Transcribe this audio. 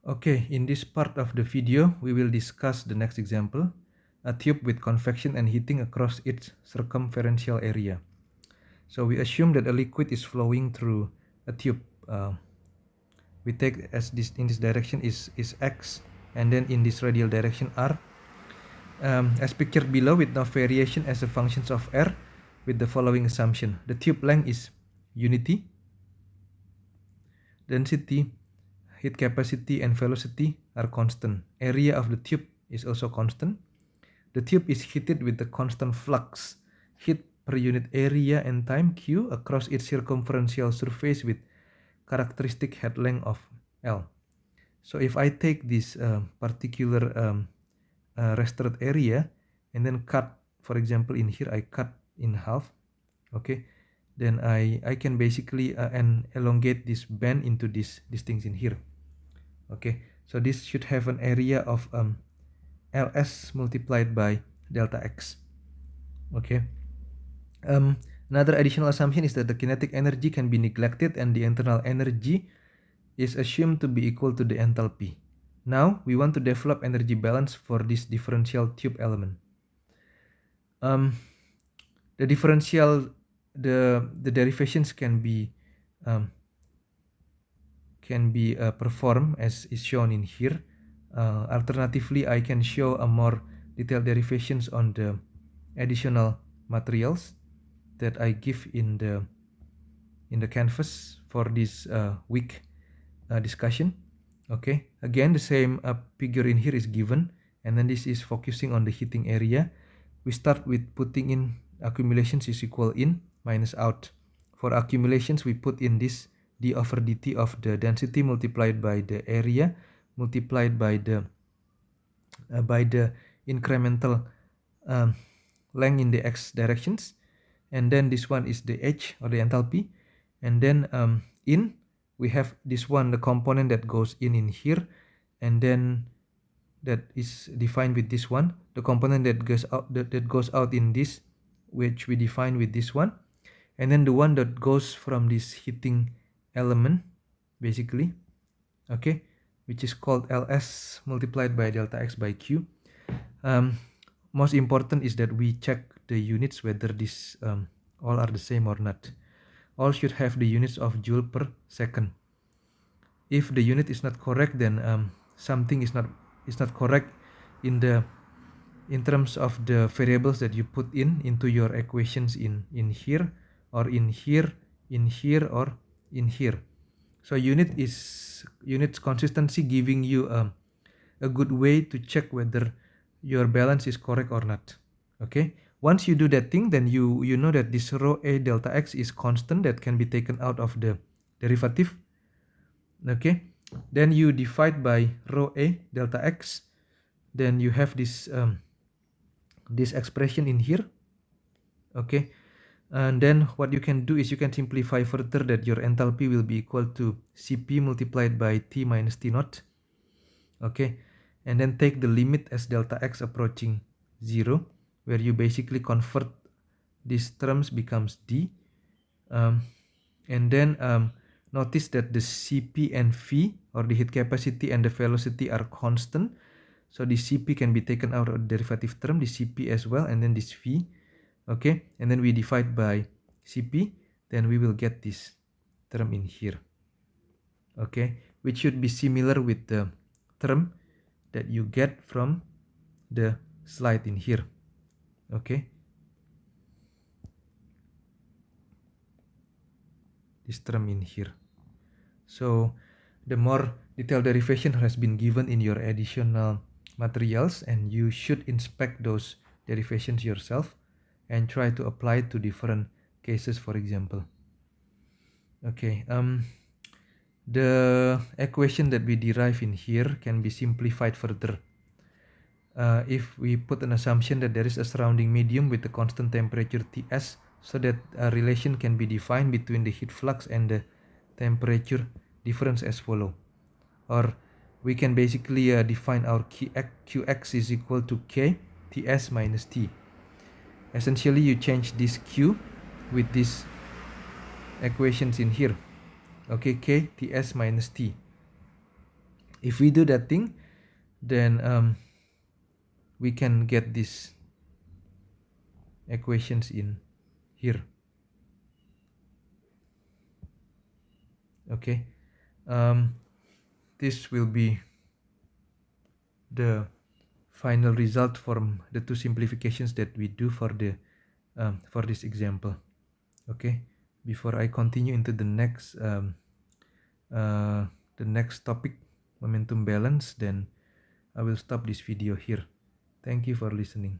Okay, in this part of the video, we will discuss the next example, a tube with convection and heating across its circumferential area. So we assume that a liquid is flowing through a tube. We take as this in this direction is x, and then in this radial direction r, as pictured below with no variation as a functions of r, with the following assumption: the tube length is unity, density, heat capacity, and velocity are constant. Area of the tube is also constant. The tube is heated with the constant flux heat per unit area and time q across its circumferential surface with characteristic head length of L. So if I take this particular rested area and then cut, for example, in here I cut in half, okay, then I can basically and elongate this band into these things in here. Okay, so this should have an area of ls multiplied by delta x. Okay, another additional assumption is that the kinetic energy can be neglected and the internal energy is assumed to be equal to the enthalpy. Now we want to develop energy balance for this differential tube element. The differential, the derivations can be performed as is shown in here. Alternatively, I can show a more detailed derivations on the additional materials that I give in the canvas for this week discussion. Okay, again the same figure in here is given, and then this is focusing on the heating area. We start with putting in accumulations is equal in minus out. For accumulations, we put in this d over dt of the density multiplied by the area multiplied by the incremental length in the x directions, and then this one is the h or the enthalpy, and then in we have this one, the component that goes in here, and then that is defined with this one, the component that goes out that goes out in this, which we define with this one, and then the one that goes from this heating element basically, okay, which is called ls multiplied by delta x by q. Most important is that we check the units whether this all are the same or not. All should have the units of joule per second. If the unit is not correct, then something is not correct in terms of the variables that you put into your equations in here, or in here, or in here. So units consistency giving you a good way to check whether your balance is correct or not. Okay, once you do that thing, then you know that this rho a delta x is constant that can be taken out of the derivative. Okay, then you divide by rho a delta x, then you have this this expression in here. Okay, and then what you can do is you can simplify further that your enthalpy will be equal to Cp multiplied by T minus T naught. Okay, and then take the limit as delta x approaching 0, where you basically convert these terms becomes D. And then notice that the Cp and V, or the heat capacity and the velocity, are constant. So the Cp can be taken out of the derivative term, the Cp as well, and then this V. Okay, and then we divide by Cp, then we will get this term in here. Okay, which should be similar with the term that you get from the slide in here. Okay, this term in here. So the more detailed derivation has been given in your additional materials, and you should inspect those derivations yourself and try to apply it to different cases, for example. Okay, the equation that we derive in here can be simplified further. If we put an assumption that there is a surrounding medium with a constant temperature Ts, so that a relation can be defined between the heat flux and the temperature difference as follow. Or we can basically define our Qx is equal to K Ts minus T. Essentially, you change this Q with these equations in here. Okay, K Ts minus T. If we do that thing, then we can get these equations in here. Okay, this will be the final result from the two simplifications that we do for this example. Okay, before I continue into the next topic, momentum balance, then I will stop this video here. Thank you for listening.